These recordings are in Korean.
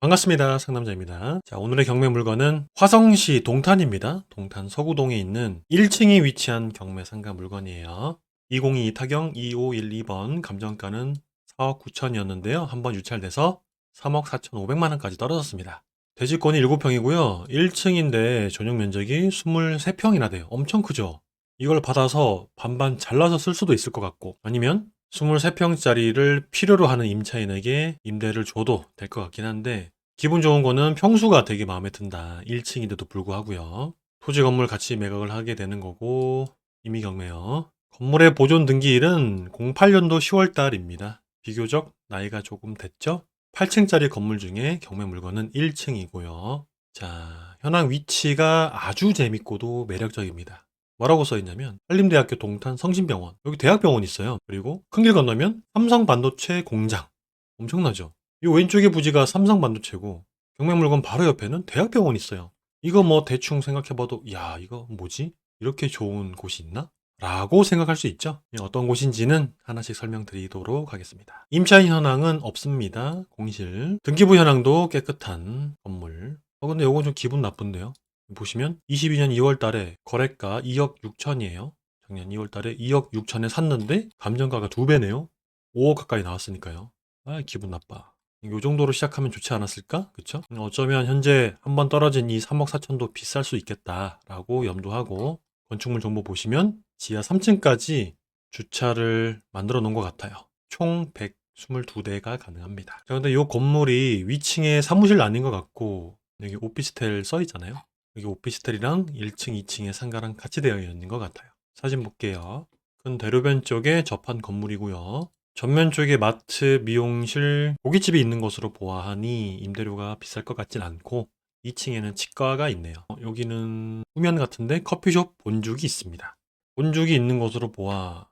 반갑습니다. 상남자입니다. 자, 오늘의 경매 물건은 화성시 동탄입니다. 동탄 서구동에 있는 1층에 위치한 경매 상가 물건이에요. 2022 타경 2512번 감정가는 4억 9천이었는데요. 한번 유찰돼서 3억 4천5백만 원까지 떨어졌습니다. 대지권이 7평이고요. 1층인데 전용 면적이 23평이나 돼요. 엄청 크죠? 이걸 받아서 반반 잘라서 쓸 수도 있을 것 같고, 아니면 23평짜리를 필요로 하는 임차인에게 임대를 줘도 될 것 같긴 한데, 기분 좋은 거는 평수가 되게 마음에 든다. 1층인데도 불구하고요. 토지 건물 같이 매각을 하게 되는 거고, 이미 경매요. 건물의 보존 등기일은 08년도 10월 달입니다. 비교적 나이가 조금 됐죠? 8층짜리 건물 중에 경매 물건은 1층이고요. 자, 현황 위치가 아주 재밌고도 매력적입니다. 뭐라고 써있냐면 한림대학교 동탄 성심병원, 여기 대학병원 있어요. 그리고 큰 길 건너면 삼성반도체 공장. 엄청나죠? 이 왼쪽에 부지가 삼성반도체고 경매 물건 바로 옆에는 대학병원 있어요. 이거 뭐 대충 생각해봐도 야, 이거 뭐지? 이렇게 좋은 곳이 있나? 라고 생각할 수 있죠. 어떤 곳인지는 하나씩 설명드리도록 하겠습니다. 임차인 현황은 없습니다. 공실. 등기부 현황도 깨끗한 건물. 근데 요건 좀 기분 나쁜데요. 보시면 22년 2월 달에 거래가 2억 6천이에요. 작년 2월 달에 2억 6천에 샀는데 감정가가 2배네요. 5억 가까이 나왔으니까요. 아, 기분 나빠. 요 정도로 시작하면 좋지 않았을까? 그쵸? 어쩌면 현재 한번 떨어진 이 3억 4천도 비쌀 수 있겠다라고 염두하고 건축물 정보 보시면 지하 3층까지 주차를 만들어 놓은 것 같아요. 총 122대가 가능합니다. 자, 근데 이 건물이 위층에 사무실 아닌 것 같고 여기 오피스텔 써 있잖아요. 여기 오피스텔이랑 1층, 2층의 상가랑 같이 되어 있는 것 같아요. 사진 볼게요. 큰 대로변 쪽에 접한 건물이고요. 전면 쪽에 마트, 미용실, 고깃집이 있는 것으로 보아하니 임대료가 비쌀 것 같진 않고 2층에는 치과가 있네요. 여기는 후면 같은데 커피숍 본죽이 있습니다. 본죽이 있는 곳으로 보아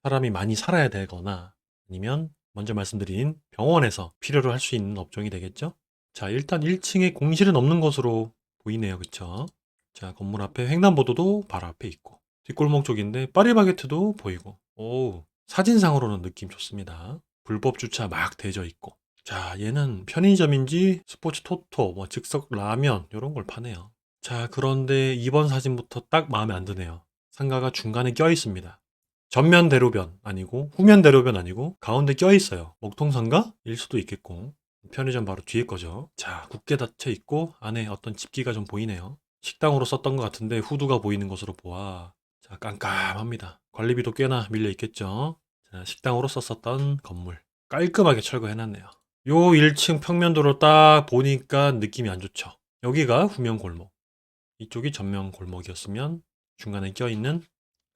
사람이 많이 살아야 되거나 아니면 먼저 말씀드린 병원에서 필요로 할 수 있는 업종이 되겠죠? 자, 일단 1층에 공실은 없는 것으로 보이네요. 그쵸? 자, 건물 앞에 횡단보도도 바로 앞에 있고 뒷골목 쪽인데 파리바게트도 보이고 오, 사진상으로는 느낌 좋습니다. 불법 주차 막 대져 있고 자, 얘는 편의점인지 스포츠 토토, 뭐 즉석 라면 이런 걸 파네요. 자, 그런데 이번 사진부터 딱 마음에 안 드네요. 상가가 중간에 껴 있습니다. 전면 대로변 아니고 후면 대로변 아니고 가운데 껴 있어요. 먹통상가일 수도 있겠고 편의점 바로 뒤에 거죠. 자, 굳게 닫혀 있고 안에 어떤 집기가 좀 보이네요. 식당으로 썼던 것 같은데 후드가 보이는 것으로 보아 자, 깜깜합니다. 관리비도 꽤나 밀려 있겠죠. 자, 식당으로 썼었던 건물 깔끔하게 철거해놨네요. 요 1층 평면도로 딱 보니까 느낌이 안 좋죠. 여기가 후면 골목, 이쪽이 전면 골목이었으면 중간에 껴있는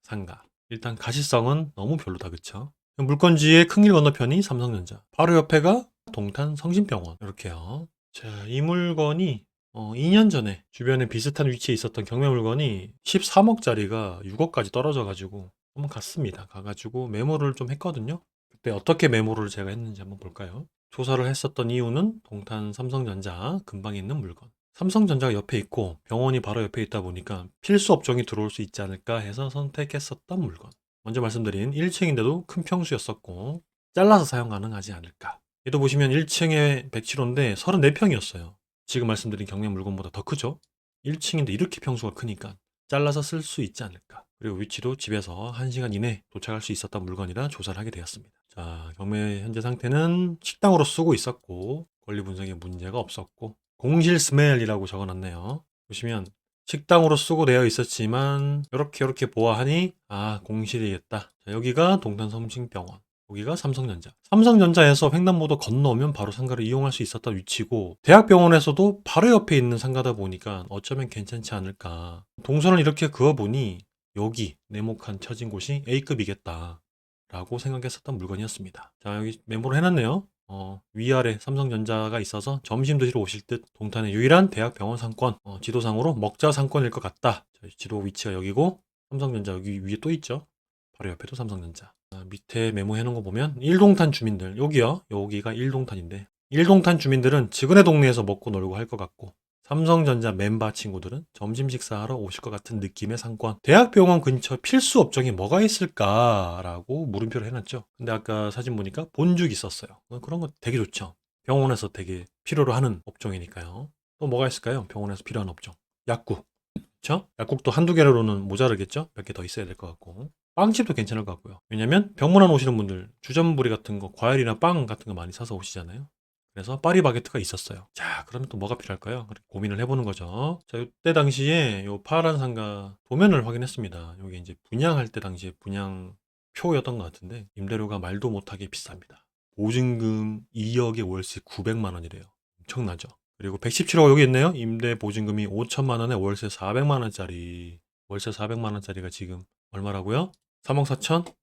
상가. 일단 가시성은 너무 별로다, 그쵸? 물건지의 큰 길 건너편이 삼성전자, 바로 옆에가 동탄 성심병원 이렇게요. 자, 이 물건이 2년 전에 주변에 비슷한 위치에 있었던 경매 물건이 13억짜리가 6억까지 떨어져가지고 한번 갔습니다. 가가지고 메모를 좀 했거든요. 그때 어떻게 메모를 제가 했는지 한번 볼까요? 조사를 했었던 이유는 동탄 삼성전자 근방에 있는 물건. 삼성전자가 옆에 있고 병원이 바로 옆에 있다 보니까 필수 업종이 들어올 수 있지 않을까 해서 선택했었던 물건. 먼저 말씀드린 1층인데도 큰 평수였었고 잘라서 사용 가능하지 않을까. 얘도 보시면 1층에 107호인데 34평이었어요. 지금 말씀드린 경매 물건보다 더 크죠? 1층인데 이렇게 평수가 크니까 잘라서 쓸 수 있지 않을까. 그리고 위치도 집에서 1시간 이내 도착할 수 있었던 물건이라 조사를 하게 되었습니다. 자, 경매 현재 상태는 식당으로 쓰고 있었고 권리 분석에 문제가 없었고 공실 스멜이라고 적어놨네요. 보시면 식당으로 쓰고 되어 있었지만 이렇게 보아하니 공실이겠다. 자, 여기가 동탄 성심병원, 여기가 삼성전자. 삼성전자에서 횡단보도 건너오면 바로 상가를 이용할 수 있었던 위치고 대학병원에서도 바로 옆에 있는 상가다 보니까 어쩌면 괜찮지 않을까. 동선을 이렇게 그어보니 여기 네모칸 쳐진 곳이 A급이겠다 라고 생각했었던 물건이었습니다. 자, 여기 메모를 해놨네요. 위아래 삼성전자가 있어서 점심 드시러 오실 듯 동탄의 유일한 대학병원 상권, 지도상으로 먹자 상권일 것 같다. 지도 위치가 여기고 삼성전자 여기 위에 또 있죠. 바로 옆에도 삼성전자. 밑에 메모해 놓은 거 보면 1동탄 주민들, 여기요. 여기가 1동탄인데 1동탄 주민들은 직원의 동네에서 먹고 놀고 할 것 같고 삼성전자 멤버 친구들은 점심 식사하러 오실 것 같은 느낌의 상권. 대학병원 근처 필수 업종이 뭐가 있을까라고 물음표를 해놨죠. 근데 아까 사진 보니까 본죽 있었어요. 그런 거 되게 좋죠. 병원에서 되게 필요로 하는 업종이니까요. 또 뭐가 있을까요? 병원에서 필요한 업종. 약국. 그쵸? 약국도 한두 개로는 모자르겠죠? 몇 개 더 있어야 될 것 같고. 빵집도 괜찮을 것 같고요. 왜냐면 병문안 오시는 분들 주전부리 같은 거, 과일이나 빵 같은 거 많이 사서 오시잖아요. 그래서 파리바게트가 있었어요. 자, 그러면 또 뭐가 필요할까요? 그렇게 고민을 해보는 거죠. 자, 이때 당시에 요 파란 상가 도면을 확인했습니다. 여기 이제 분양할 때 당시에 분양표였던 것 같은데 임대료가 말도 못하게 비쌉니다. 보증금 2억에 월세 900만 원이래요. 엄청나죠? 그리고 117호 여기 있네요. 임대 보증금이 5천만 원에 월세 400만 원짜리. 월세 400만 원짜리가 지금 얼마라고요? 3억 4천?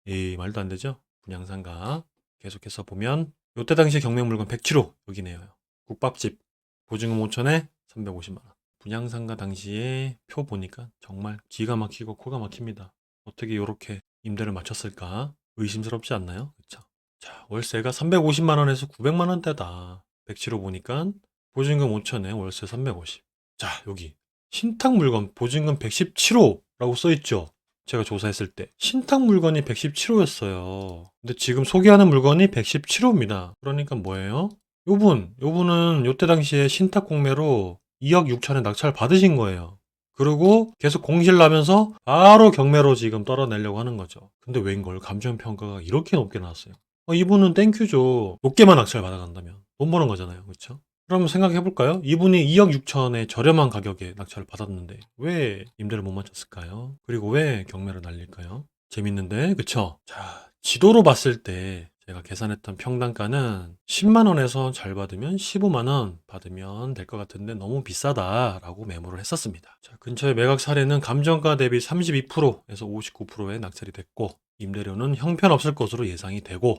이 말도 안 되죠? 분양상가. 계속해서 보면 요때 당시 경매 물건 107호 여기네요. 국밥집 보증금 5천에 350만 원. 분양상가 당시에 표 보니까 정말 기가 막히고 코가 막힙니다. 어떻게 이렇게 임대를 맞췄을까? 의심스럽지 않나요? 그쵸? 자, 월세가 350만 원에서 900만 원대다. 107호 보니까 보증금 5천에 월세 350. 자, 여기 신탁 물건 보증금 117호라고 써 있죠. 제가 조사했을 때 신탁 물건이 117호였어요. 근데 지금 소개하는 물건이 117호입니다. 그러니까 뭐예요? 요분은 요때 당시에 신탁 공매로 2억 6천에 낙찰 받으신 거예요. 그리고 계속 공실 나면서 바로 경매로 지금 떨어내려고 하는 거죠. 근데 웬걸 감정평가가 이렇게 높게 나왔어요. 이분은 땡큐죠. 높게만 낙찰 받아간다면 돈 버는 거잖아요. 그렇죠? 그럼 생각해 볼까요? 이분이 2억 6천에 저렴한 가격에 낙찰을 받았는데 왜 임대를 못 맞췄을까요? 그리고 왜 경매를 날릴까요? 재밌는데, 그쵸? 자, 지도로 봤을 때 제가 계산했던 평당가는 10만 원에서 잘 받으면 15만 원 받으면 될 것 같은데 너무 비싸다라고 메모를 했었습니다. 자, 근처에 매각 사례는 감정가 대비 32%에서 59%에 낙찰이 됐고 임대료는 형편없을 것으로 예상이 되고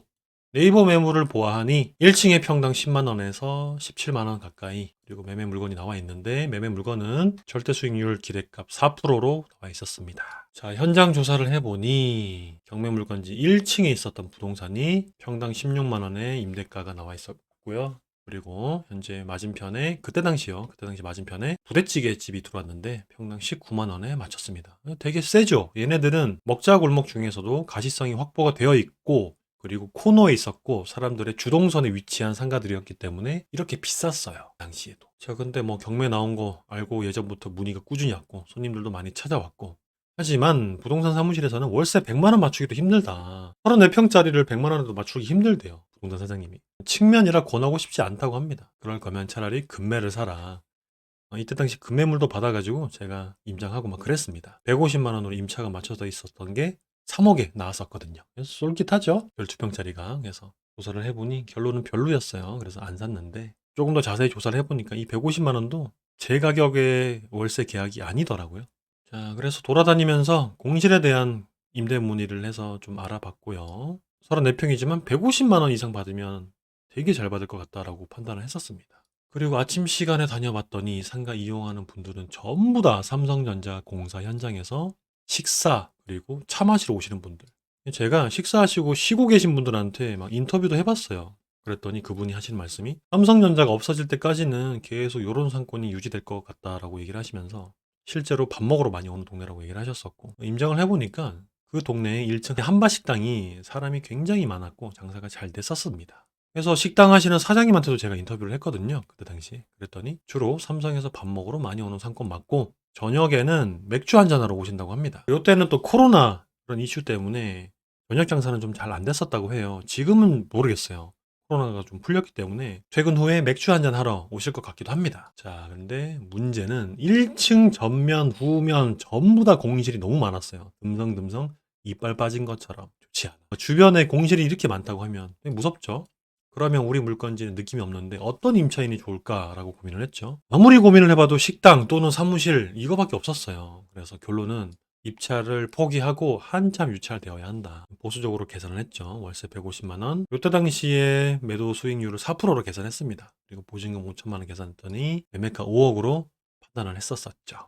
네이버 매물을 보아하니 1층에 평당 10만 원에서 17만 원 가까이 그리고 매매 물건이 나와 있는데 매매 물건은 절대 수익률 기대값 4%로 나와 있었습니다. 자, 현장 조사를 해보니 경매 물건지 1층에 있었던 부동산이 평당 16만 원의 임대가가 나와 있었고요. 그리고 현재 맞은편에 그때 당시 맞은편에 부대찌개 집이 들어왔는데 평당 19만 원에 맞췄습니다. 되게 세죠. 얘네들은 먹자 골목 중에서도 가시성이 확보가 되어 있고 그리고 코너에 있었고 사람들의 주동선에 위치한 상가들이었기 때문에 이렇게 비쌌어요. 당시에도. 제가 근데 뭐 경매 나온 거 알고 예전부터 문의가 꾸준히 왔고 손님들도 많이 찾아왔고 하지만 부동산 사무실에서는 월세 100만 원 맞추기도 힘들다. 34평짜리를 100만 원에도 맞추기 힘들대요. 부동산 사장님이. 측면이라 권하고 싶지 않다고 합니다. 그럴 거면 차라리 금매를 사라. 이때 당시 금매물도 받아가지고 제가 임장하고 막 그랬습니다. 150만 원으로 임차가 맞춰져 있었던 게 3억에 나왔었거든요. 그래서 쏠깃하죠? 12평짜리가. 그래서 조사를 해보니 결론은 별로였어요. 그래서 안 샀는데 조금 더 자세히 조사를 해보니까 이 150만 원도 제 가격의 월세 계약이 아니더라고요. 자, 그래서 돌아다니면서 공실에 대한 임대 문의를 해서 좀 알아봤고요. 34평이지만 150만 원 이상 받으면 되게 잘 받을 것 같다라고 판단을 했었습니다. 그리고 아침 시간에 다녀봤더니 상가 이용하는 분들은 전부 다 삼성전자 공사 현장에서 식사 그리고 차 마시러 오시는 분들. 제가 식사하시고 쉬고 계신 분들한테 막 인터뷰도 해봤어요. 그랬더니 그분이 하신 말씀이 삼성전자가 없어질 때까지는 계속 요런 상권이 유지될 것 같다라고 얘기를 하시면서 실제로 밥 먹으러 많이 오는 동네라고 얘기를 하셨었고 임장을 해보니까 그 동네에 1층 한밭식당이 사람이 굉장히 많았고 장사가 잘 됐었습니다. 그래서 식당 하시는 사장님한테도 제가 인터뷰를 했거든요. 그때 당시. 그랬더니 주로 삼성에서 밥 먹으러 많이 오는 상권 맞고 저녁에는 맥주 한잔하러 오신다고 합니다. 이때는 또 코로나 그런 이슈 때문에 저녁 장사는 좀 잘 안 됐었다고 해요. 지금은 모르겠어요. 코로나가 좀 풀렸기 때문에 퇴근 후에 맥주 한잔 하러 오실 것 같기도 합니다. 자, 근데 문제는 1층 전면, 후면 전부 다 공실이 너무 많았어요. 듬성듬성 이빨 빠진 것처럼 좋지 않아. 주변에 공실이 이렇게 많다고 하면 무섭죠? 그러면 우리 물건지는 느낌이 없는데 어떤 임차인이 좋을까라고 고민을 했죠. 아무리 고민을 해봐도 식당 또는 사무실 이거밖에 없었어요. 그래서 결론은 입찰을 포기하고 한참 유찰되어야 한다. 보수적으로 계산을 했죠. 월세 150만 원. 이때 당시에 매도 수익률을 4%로 계산했습니다. 그리고 보증금 5천만 원 계산했더니 매매가 5억으로 판단을 했었었죠.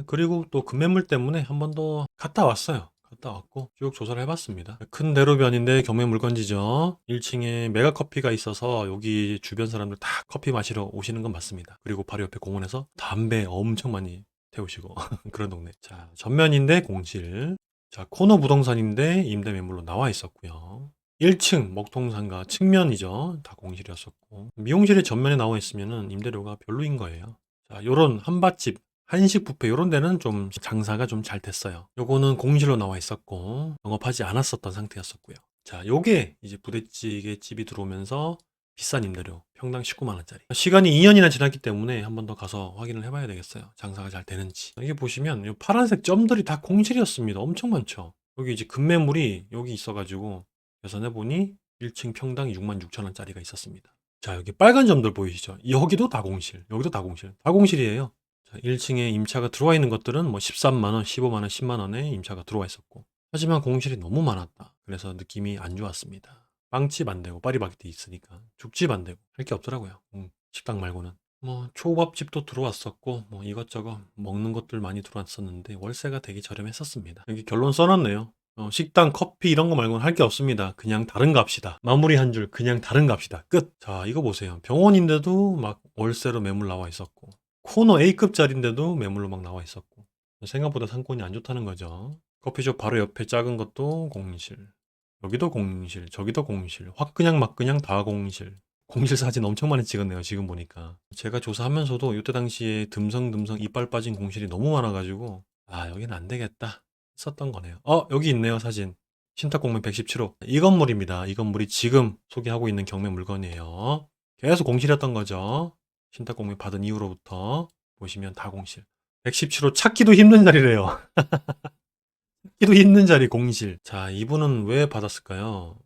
그리고 또 급매물 때문에 한 번 더 갔다 왔어요. 갔다 왔고 쭉 조사를 해봤습니다. 큰 대로변인데 경매 물건지죠. 1층에 메가커피가 있어서 여기 주변 사람들 다 커피 마시러 오시는 건 맞습니다. 그리고 바로 옆에 공원에서 담배 엄청 많이 태우시고 그런 동네. 자, 전면인데 공실. 자, 코너 부동산인데 임대 매물로 나와 있었고요. 1층 먹통상가 측면이죠. 다 공실이었었고 미용실이 전면에 나와 있으면은 임대료가 별로인 거예요. 자, 요런 한밭집 한식 뷔페 요런 데는 좀 장사가 좀 잘 됐어요. 요거는 공실로 나와 있었고 영업하지 않았었던 상태였었고요. 자, 요게 이제 부대찌개 집이 들어오면서 비싼 임대료 평당 19만 원짜리. 시간이 2년이나 지났기 때문에 한 번 더 가서 확인을 해봐야 되겠어요. 장사가 잘 되는지. 이게 보시면 요 파란색 점들이 다 공실이었습니다. 엄청 많죠. 여기 이제 급매물이 여기 있어가지고 계산해 보니 1층 평당 6만 6천 원짜리가 있었습니다. 자, 여기 빨간 점들 보이시죠? 여기도 다 공실, 여기도 다 공실. 다 공실이에요. 자, 1층에 임차가 들어와 있는 것들은 뭐 13만 원, 15만 원, 10만 원에 임차가 들어와 있었고. 하지만 공실이 너무 많았다. 그래서 느낌이 안 좋았습니다. 빵집 안 되고 파리바게뜨 있으니까 죽집 안 되고 할 게 없더라고요. 식당 말고는. 뭐 초밥집도 들어왔었고 뭐 이것저것 먹는 것들 많이 들어왔었는데 월세가 되게 저렴했었습니다. 여기 결론 써놨네요. 식당, 커피 이런 거 말고는 할 게 없습니다. 그냥 다른 값이다. 마무리 한 줄 그냥 다른 값이다. 끝. 자, 이거 보세요. 병원인데도 막 월세로 매물 나와 있었고 코너 A급짜리인데도 매물로 막 나와 있었고 생각보다 상권이 안 좋다는 거죠. 커피숍 바로 옆에 작은 것도 공실. 여기도 공실, 저기도 공실. 확 그냥 막 그냥 다 공실. 공실 사진 엄청 많이 찍었네요. 지금 보니까. 제가 조사하면서도 이때 당시에 듬성듬성 이빨 빠진 공실이 너무 많아가지고 아, 여기는 안 되겠다 썼던 거네요. 여기 있네요. 사진. 신탁공매 117호. 이 건물입니다. 이 건물이 지금 소개하고 있는 경매 물건이에요. 계속 공실이었던 거죠. 신탁공매 받은 이후로부터 보시면 다 공실. 117호 찾기도 힘든 자리래요. 찾기도 힘든 자리 공실. 자, 이분은 왜 받았을까요?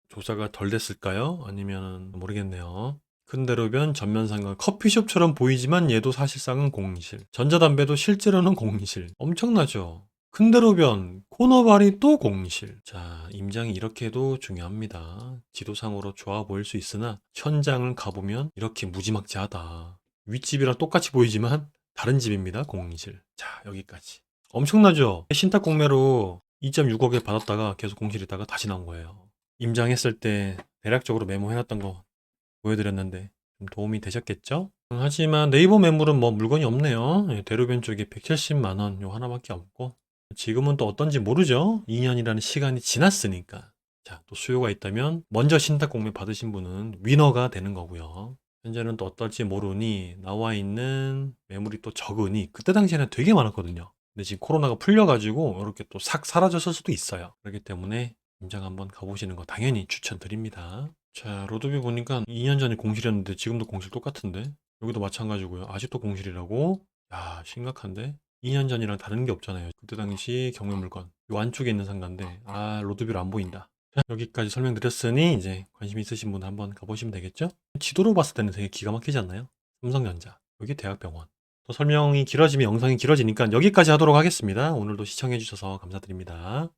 조사가 덜 됐을까요? 아니면 모르겠네요. 큰대로변 전면상가 커피숍처럼 보이지만 얘도 사실상은 공실. 전자담배도 실제로는 공실. 엄청나죠? 큰대로변 코너발이 또 공실. 자, 임장이 이렇게도 중요합니다. 지도상으로 좋아 보일 수 있으나 현장을 가보면 이렇게 무지막지하다. 윗집이랑 똑같이 보이지만 다른 집입니다. 공실. 자, 여기까지. 엄청나죠? 신탁 공매로 2.6억에 받았다가 계속 공실이다가 다시 나온 거예요. 임장했을 때 대략적으로 메모해놨던 거 보여드렸는데 좀 도움이 되셨겠죠? 하지만 네이버 매물은 뭐 물건이 없네요. 대로변 쪽에 170만 원 요 하나밖에 없고 지금은 또 어떤지 모르죠. 2년이라는 시간이 지났으니까. 자, 또 수요가 있다면 먼저 신탁 공매 받으신 분은 위너가 되는 거고요. 현재는 또 어떨지 모르니 나와 있는 매물이 또 적으니 그때 당시에는 되게 많았거든요. 근데 지금 코로나가 풀려가지고 이렇게 또 싹 사라졌을 수도 있어요. 그렇기 때문에 임장 한번 가보시는 거 당연히 추천드립니다. 자, 로드뷰 보니까 2년 전에 공실이었는데 지금도 공실 똑같은데 여기도 마찬가지고요. 아직도 공실이라고? 야, 심각한데? 2년 전이랑 다른 게 없잖아요. 그때 당시 경매 물건 요 안쪽에 있는 상가인데 로드뷰로 안 보인다. 자, 여기까지 설명드렸으니 이제 관심 있으신 분 한번 가보시면 되겠죠? 지도로 봤을 때는 되게 기가 막히지 않나요? 삼성전자, 여기 대학병원. 또 설명이 길어지면 영상이 길어지니까 여기까지 하도록 하겠습니다. 오늘도 시청해주셔서 감사드립니다.